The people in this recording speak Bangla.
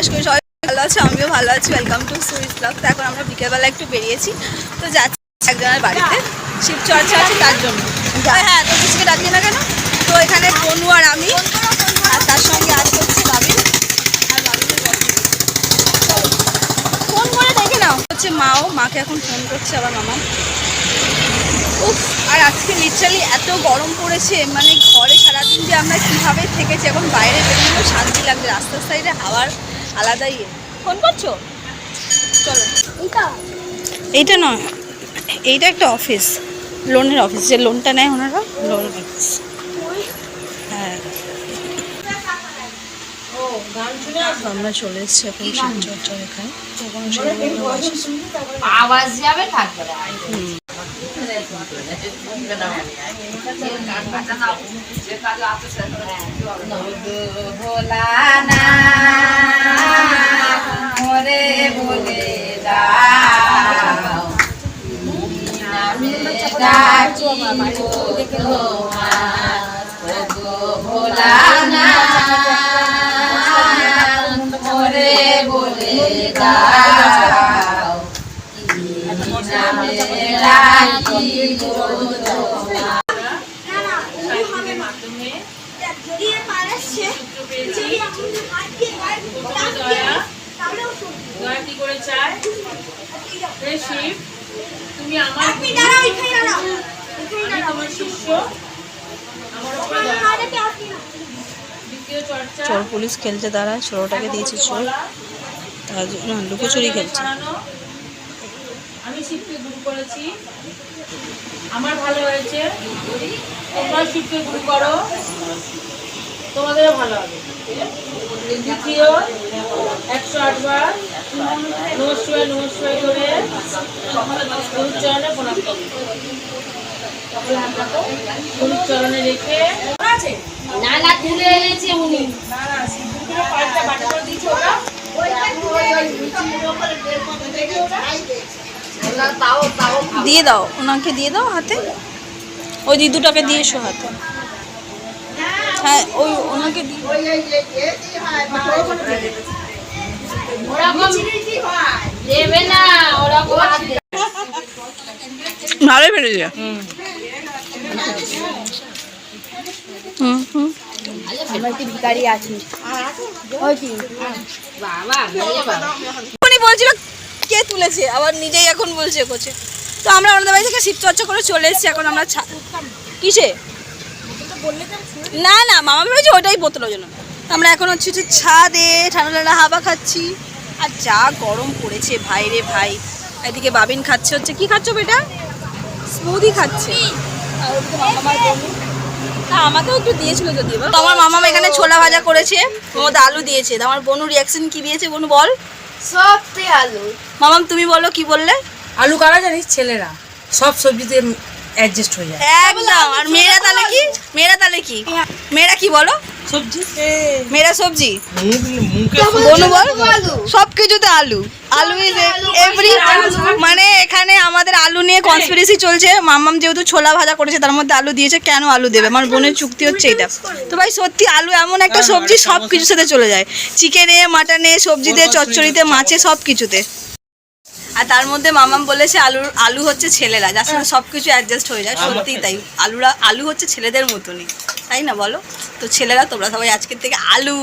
আশা করি সবাই ভালো আছে, আমিও ভালো আছি। Welcome to Swiss blog. তো এখন আমরা বিকেলবেলা একটু বেরিয়েছি, তো যাচ্ছি একজনের বাড়িতে, শিবচর্চা আছে তার জন্য। হ্যাঁ, তো কিছুকে ডাকিয়ে না কেন? তো এখানে বনু আর আমি, আর তার সঙ্গে আসতে হচ্ছে বাবিন আর বাবিনের ফোন করে দেখে নাও হচ্ছে মাও, মাকে এখন ফোন করছে আবার মামা। উফ, আর আজকে লিটারালি এত গরম পড়েছে, মানে ঘরে সারাদিন যে আমরা কীভাবে থেকেছি, এখন বাইরে বেরোলেও শান্তি লাগবে। রাস্তার সাইডে হাওয়ার আলাদাই। ফোন করছো? চলো। এইটা নয়, এইটা একটা অফিস, লোনের অফিস, যে লোনটা নেয় ওনারা, লোনের অফিস। হ্যাঁ, আমরা চলে এসেছি এখন শিবচর্চার এখানে। আওয়াজ যাবে থাকবে ভোলা না মরে বলে দাও ভোলা না মরে বলে দাও তুমি আমার শিষ্য, চোর পুলিশ খেলছে, তারা ছোটটাকে দিয়েছে চোর, তার জন্য লুকোচুরি খেলছে। আমি শিবকে গুরু করেছি, আমার ভালো হয়েছে, তোমরা শিবকে গুরু করো, তোমাদেরও ভালো হবে। দ্বিতীয় 108 বার নমস্কার নমস্কার করে গুরুর চরণে প্রণাম করো। গুরুর চরণে রেখে না না তুলে এনেছে উনি, না না সিঁদুরগুলো পাল্টা বাটা করে দিয়েছে ওরা, দিয়ে দাও, ওনাকে দিয়ে দাও হাতে, ওই দিদুটাকে দিয়ে এসো হাতে। হ্যাঁ, ওই ওনাকে দেবে না ওরকম ভালোই পেরেছে। ভিখারি আছি উনি বলছিল কে তুলেছে, আবার নিজেই এখন বলছে কোচে। তো আমরা ওনাদের বাড়ি থেকে শিবচর্চা করে চলে এসেছি। এখন আমরা কিসে না না মামা ভেবেছি ওটাই বোতলের জন্য। আমরা এখন হচ্ছে ছাদে ঠান্ডা ঠান্ডা হাওয়া খাচ্ছি, আর যা গরম পড়েছে ভাই রে ভাই। এদিকে বাবিন খাচ্ছে হচ্ছে, কি খাচ্ছ বেটা? স্মুদি খাচ্ছে। আর ওদিকে মামার বনু, তা আমাকেও একটু দিয়েছিল যদিও। তো আমার মামা এখানে ছোলা ভাজা করেছে, ওর মধ্যে আলু দিয়েছে। আমার বনু রিয়াকশন কি দিয়েছে বনু বল? সবতে আলু। মামাম তুমি বলো কি বললে? আলু কারা জানিস, ছেলেরা সব সবজিতে অ্যাডজাস্ট হয়ে যায় একদম। আর মেয়েরা তাহলে কি? মেয়েরা তাহলে কি? মেয়েরা কি বলো? সবজি, মেয়েরা সবজি। বনু বল সব কিছুতে আলু। আলু ইজ এভরি, মানে এখানে আমাদের আলু নিয়ে কনস্পিরেসি চলছে। মাম্মাম যেহেতু ছোলা ভাজা করেছে তার মধ্যে আলু দিয়েছে, কেন আলু দেবে? আমার বোনের চুক্তি হচ্ছে এটা। তো ভাই সত্যি আলু এমন একটা সবজি, সব কিছুর সাথে চলে যায়, চিকেনে, মাটনে, সবজিতে, চচ্চড়িতে, মাছে, সব কিছুতে। আর তার মধ্যে মামাম বলেছে আলু হচ্ছে ছেলেরা, যার সাথে সব কিছু অ্যাডজাস্ট হয়ে যায়। সত্যিই তাই, আলু হচ্ছে ছেলেদের মতনই, তাই না বলো? তো ছেলেরা তোমরা সবাই আজকের থেকে আলু।